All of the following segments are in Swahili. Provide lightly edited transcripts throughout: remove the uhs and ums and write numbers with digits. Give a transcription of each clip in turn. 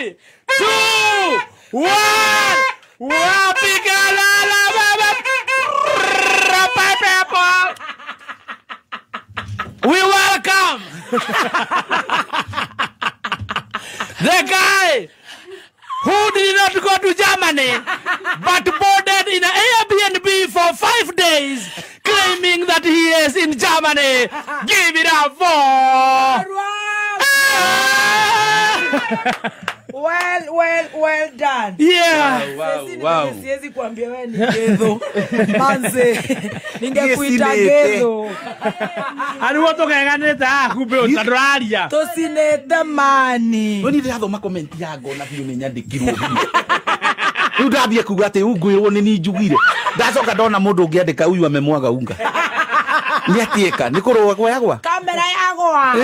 3, 2, 1. Wapigalala baba. We welcome the guy who did not go to Germany but boarded in an Airbnb for 5 days, claiming that he is in Germany. Give it up for. Well done. Yeah. Wow. Siwezi kuambia wewe ni gedho. Manze. Ningekuita gedho. Ani woto kaganeta kumbe utadwaria. Tosinete mani. Woni ndathoma comment yago na biu ni nyandikirwo. Riu ndathie kuga ati ungwirwo ni ni njugire. Ndacoka ndona mundu ungiandika uyu amemwaga unga. Ni atieka ni kurwa kwa yagwa. Kamera yagwa.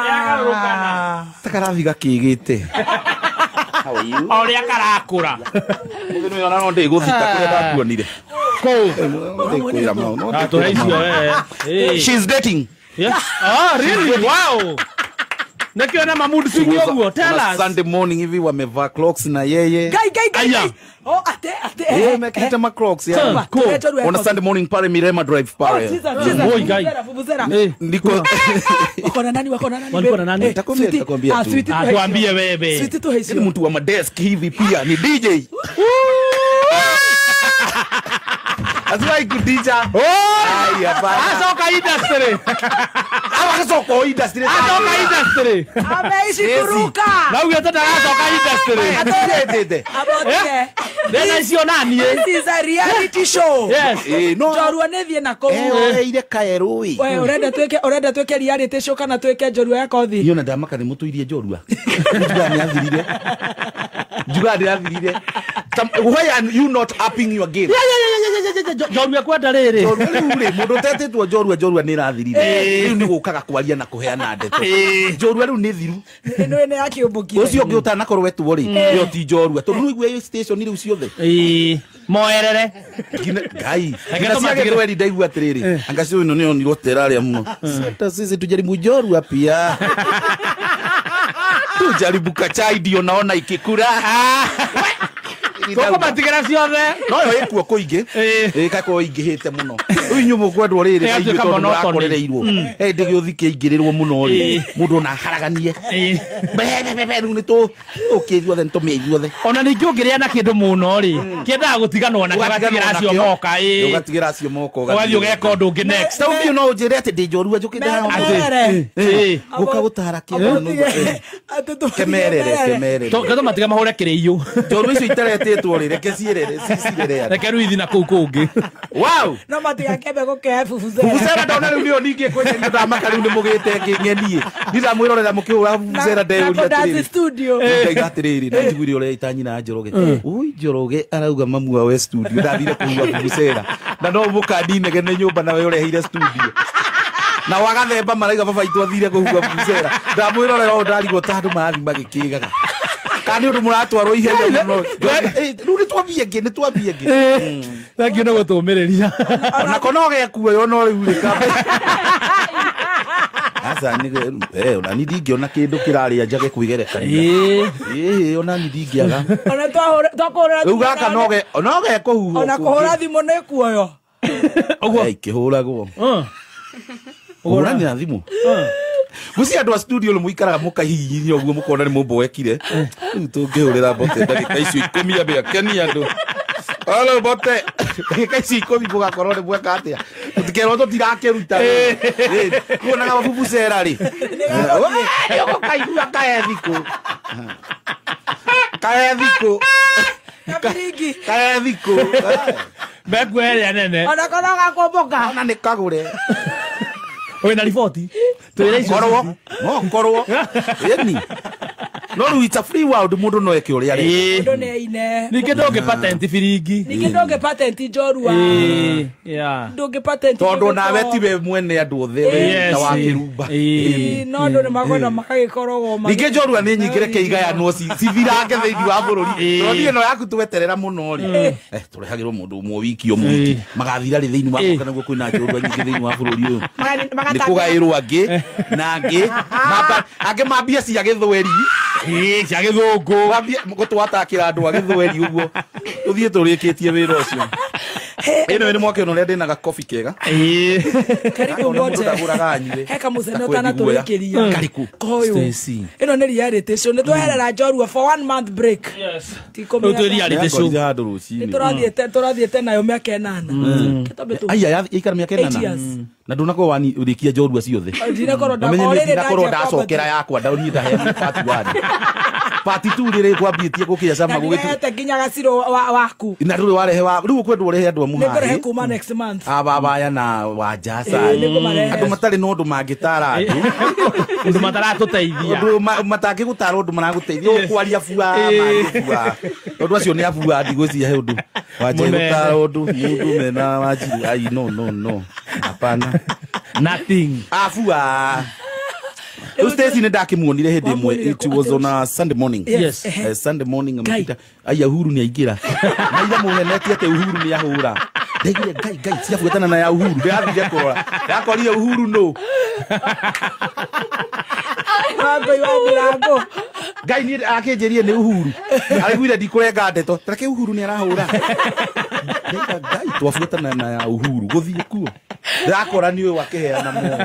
Yagarukana. Takarathi gakigite. How are you? Oria karakura. Mundu ni ona no ndi guthita kure ndakuonire. She's dating. Yeah. Oh, really? Wow. Nakiona mamudu sinyo tell us. Sunday morning hivi wamevaa clocks na yeye. Guy. Oh, ate. Mekita ma clocks ya. On a Sunday morning pale Mirema Drive pale. Boy guy. Ndiko. Wako na nani? Walikuwa na nani? Nitakwambia tu. Tuambie wewe. Sweet tu hesi. Ni mtu wa madesk hivi pia ni DJ. Azwai kudija. Ai hapana. Asoka industry. Asoka industry. Asoka industry. Ameishi kuruka. Na uyo tata asoka industry. Atete. Abote. Dena sio nani This is a reality show. Yes. No. Jorua nethi na ko. Ile kaerui. Wewe urenda tweke reality show kana tweke jorua yako thi. Yona ndamaka ni mutuirie jorua. Njuga ni athirire. Njuga ndi athirire. Why are you not upping your game? Jorua kwenda riri. Jorua mundu tetetwo jorua ni rathirire. Riu ni gukaga kwaria na kuheana ndeto. Jorua riu ni thiru. Ino ene yake ubukire. Ucio ngi utanakorwo wetu ri. Yo ti jorua. Tondu igwe station riu ciothe. Moerere. Ngai. Ngasiage wendi ndaigua atiriri. Angacio ino ni onirwo teraria muno. Hata sisi tujaribu jorua pia. Tujaribu kachai ndio naona ikikura. Koko matigera ciothe. No yo ikuo kuingi. Kako ingihite muno. Uyu nyumu kwendwo riri kaigwe tondu murakorereirwo. Ndigiothike ingirirwo muno ri. Mundu na haraganie. Bebe ni tu ukithwo then tumeithwo the. Ona ningi ungiria na kindu muno ri. Kiendaga gutiganwo na gatigira cio moka ugatigira cio moko. Wathi ugeka undu ungi next. Tau biu no njire ati ndi njorua njukite haha. Guka gutara kindu. Kemerere. Gato matiga mahore kireiyo. Njorua icio itaretitwo ri reke ciirere cicirere. Reke ruithi na kuu kungi. Wow. No matiga kebe guke fufuzera. Fufuzera ndona riu ndio ningi kwenye ndio ndamaka riu ni mugite ngengenie. Ndira mwirorera mukihura fufuzera ndeuria ati studio. Ndaigatiriri na njiguire uria itanyina Njoroge. Ui Njoroge arauga mamu wa studio ndathire kuwa fufuzera. Na no mukadi negene nyumba nawe ureheire studio. Na wagathemba maraiga baba itu athire kuhuga fufuzera. Ndamwirorera o ndarigwo tandu mathi magikigaga. Kani undu muratwarwo ihenya muno. Riu ni twambie ngi. Thank no gutumiriria. Ona konoge kuo yo no riu rika. Asa ni ona ni ndingiona kindu kiraria njage kwigerekania. Ona ni ndingiaga. Ona twakora. Riu gaka noge kuhuho. Ona kuhura thimu ni kuoyo. Oguo ikihuragwo. Ugora ni thimu. Guci andu a studio muikaraga mukahihinya uguo mukona ni mumbo wekire. Riu tungihurira bote ndagika icio 10 abia keni andu. Hello bote. Ndagika icio 10 mugakorwo ni mweka atia. Tutikero tutirakiruta. Kuonaga mabubusera ri. Yoko kaigua kaethiko. Kaethiko. Begwere nene. Ona konoga komboka. Ona ni kagure. Oye na ripoti. Korwo. Yeni. No riu it's a free world mundu no eke uria ri. Mundu ne ine. Ninge ndoge patent firingi. Ninge ndoge patent njorua. Ndoge patent. Tondu nawe tiwe mwene andu othe na wakirumba. No ndu ni magona makagikorogo ma. Ninge njorua ni nyingire keiga no civirange theithi wa bururi. Tondu no yaku tuweterera muno ri. Turehagirwo mundu umwe wiki omwe magathira ri theithi wa kana guo kwina njorua nyingi theithi wa bururi uyu. Ni kugairwo angi na angi mambia cia githweri cia githungu wambie gutwatakira andu agithweri uguo tuthie turikitie wira ucio ino ni mwake no ndina ga coffee kega karibu ngoje heka muthenya utana turikiria kariku Stacy ino ni reality show ni twerera njorua for 1 month break tiko reality show turathiete nayo miaka 8 kitambe tu aya ikara miaka 8 na ndunako wani urikia njorua ciothe ndinakorwo ndakorwo ndacokera yakwa ndauni ndahe part 1 part 2 rire kwambietie gukia sama gugite nginya gaciro waku na ruri warehe wa riu kwendwo urehe andu amuhahe nikurehe kuma next month ababaya na wajasa andu matari no ndu mangitara andu ndu mataratuteithia ndu mataki gutara ndu maraguteithia ukwaria bua mangibua ndu acio ni abua ndigwicia he ndu waje gutara ndu mundu mena wajiru ai no hapana nothing afua Stacy ndakimuonire hindi imwe it was on a Sunday morning yes Sunday morning amukita aya Uhuru ni aingira na muheneti ate Uhuru ni ahura ndegire gai ciafuatana na ya Uhuru ndathire kurora yakorire Uhuru no Rango gai ni akinjirie ni Uhuru ariguire ndikurenga ndeto tareke Uhuru ni arahura gai twafuatana na ya Uhuru guthie kuo ndakora ni we wakeheana mo